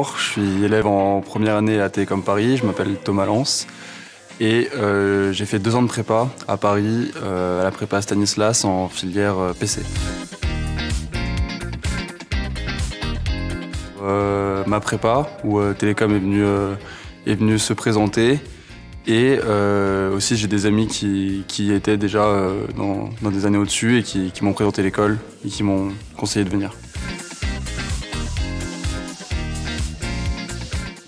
Bonjour, je suis élève en première année à Télécom Paris, je m'appelle Thomas Lance et j'ai fait 2 ans de prépa à Paris, à la prépa Stanislas en filière PC. Ma prépa où Télécom est venu se présenter et aussi j'ai des amis qui étaient déjà dans des années au-dessus et qui m'ont présenté l'école et qui m'ont conseillé de venir.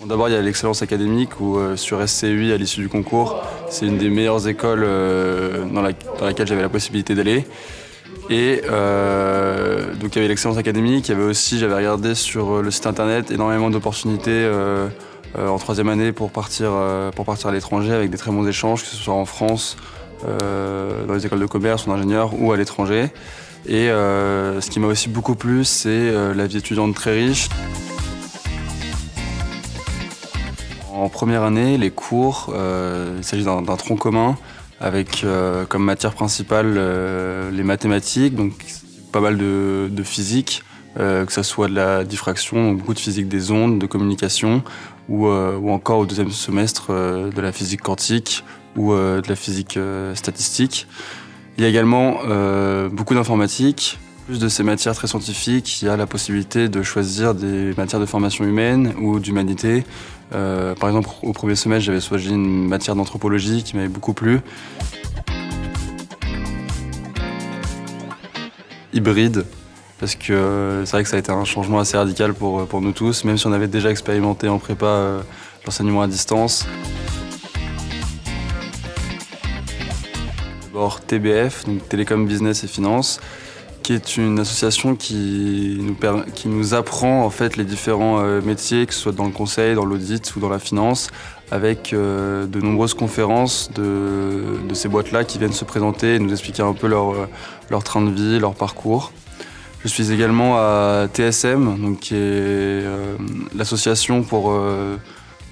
D'abord, il y a l'excellence académique où sur SCUI, à l'issue du concours, c'est une des meilleures écoles dans laquelle j'avais la possibilité d'aller. Et donc il y avait l'excellence académique, il y avait aussi, j'avais regardé sur le site internet, énormément d'opportunités en 3e année pour partir à l'étranger avec des très bons échanges, que ce soit en France, dans les écoles de commerce ou d'ingénieurs ou à l'étranger. Et ce qui m'a aussi beaucoup plu, c'est la vie étudiante très riche. En première année, les cours, il s'agit d'un tronc commun avec comme matière principale les mathématiques, donc pas mal de physique, que ce soit de la diffraction, donc beaucoup de physique des ondes, de communication, ou encore au 2e semestre de la physique quantique ou de la physique statistique. Il y a également beaucoup d'informatique. Plus de ces matières très scientifiques, il y a la possibilité de choisir des matières de formation humaine ou d'humanité. Par exemple, au 1er semestre, j'avais choisi une matière d'anthropologie qui m'avait beaucoup plu. Hybride, parce que c'est vrai que ça a été un changement assez radical pour nous tous, même si on avait déjà expérimenté en prépa l'enseignement à distance. D'abord TBF, donc Télécom Business et Finance, qui est une association qui nous apprend en fait les différents métiers, que ce soit dans le conseil, dans l'audit ou dans la finance, avec de nombreuses conférences de ces boîtes-là qui viennent se présenter et nous expliquer un peu leur train de vie, leur parcours. Je suis également à TSM, donc qui est l'association pour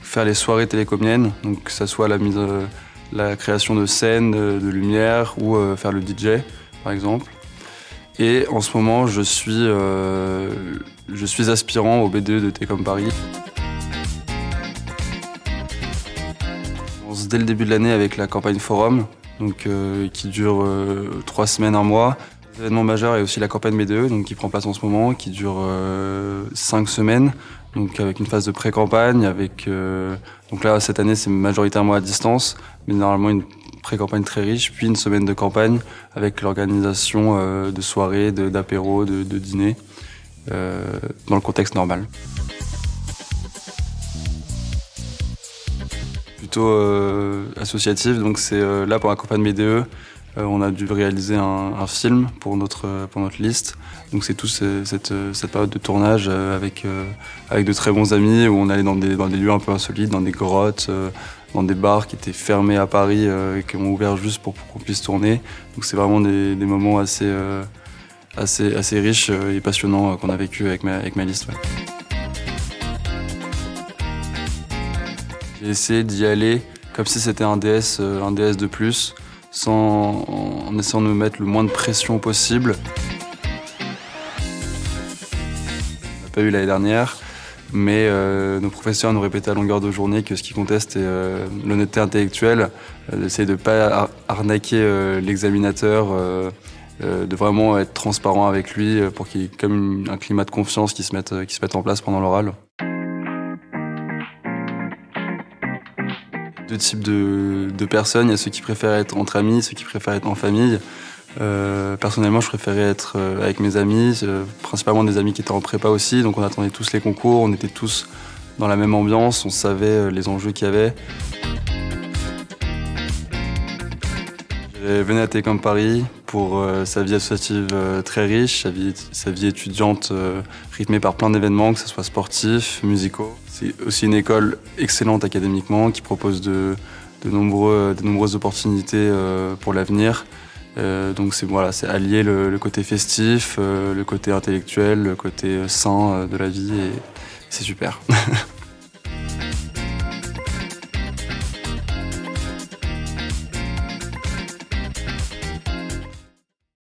faire les soirées télécomiennes, donc que ce soit la création de scènes, de lumière ou faire le DJ par exemple. Et en ce moment, je suis aspirant au B2 de Télécom Paris. On commence dès le début de l'année avec la campagne Forum, donc, qui dure 3 semaines, 1 mois. L'événement majeur est aussi la campagne B2, donc, qui prend place en ce moment, qui dure 5 semaines, donc avec une phase de pré-campagne. Donc là, cette année, c'est majoritairement à distance, mais normalement une pré-campagne très riche, puis une semaine de campagne avec l'organisation de soirées, d'apéros, de dîners, dans le contexte normal. Plutôt associatif, donc c'est là pour la campagne BDE, on a dû réaliser un film pour notre liste. Donc c'est toute cette période de tournage avec de très bons amis où on allait dans des lieux un peu insolites, dans des grottes, dans des bars qui étaient fermés à Paris et qui ont ouvert juste pour qu'on puisse tourner. Donc c'est vraiment des moments assez riches et passionnants qu'on a vécu avec ma liste. Ouais. J'ai essayé d'y aller comme si c'était un DS de plus, en essayant de me mettre le moins de pression possible. On n'a pas eu l'année dernière. Mais nos professeurs nous répétaient à longueur de journée que ce qui comptait, c'était l'honnêteté intellectuelle, d'essayer de ne pas arnaquer l'examinateur, de vraiment être transparent avec lui pour qu'il y ait comme un climat de confiance qui se mette en place pendant l'oral. 2 types de personnes, il y a ceux qui préfèrent être entre amis, ceux qui préfèrent être en famille. Personnellement, je préférais être avec mes amis, principalement des amis qui étaient en prépa aussi, donc on attendait tous les concours, on était tous dans la même ambiance, on savait les enjeux qu'il y avait. Je venais à Télécom Paris pour sa vie associative très riche, sa vie étudiante rythmée par plein d'événements, que ce soit sportifs, musicaux. C'est aussi une école excellente académiquement qui propose de nombreuses opportunités pour l'avenir. Donc c'est allier le côté festif, le côté intellectuel, le côté sain de la vie et c'est super.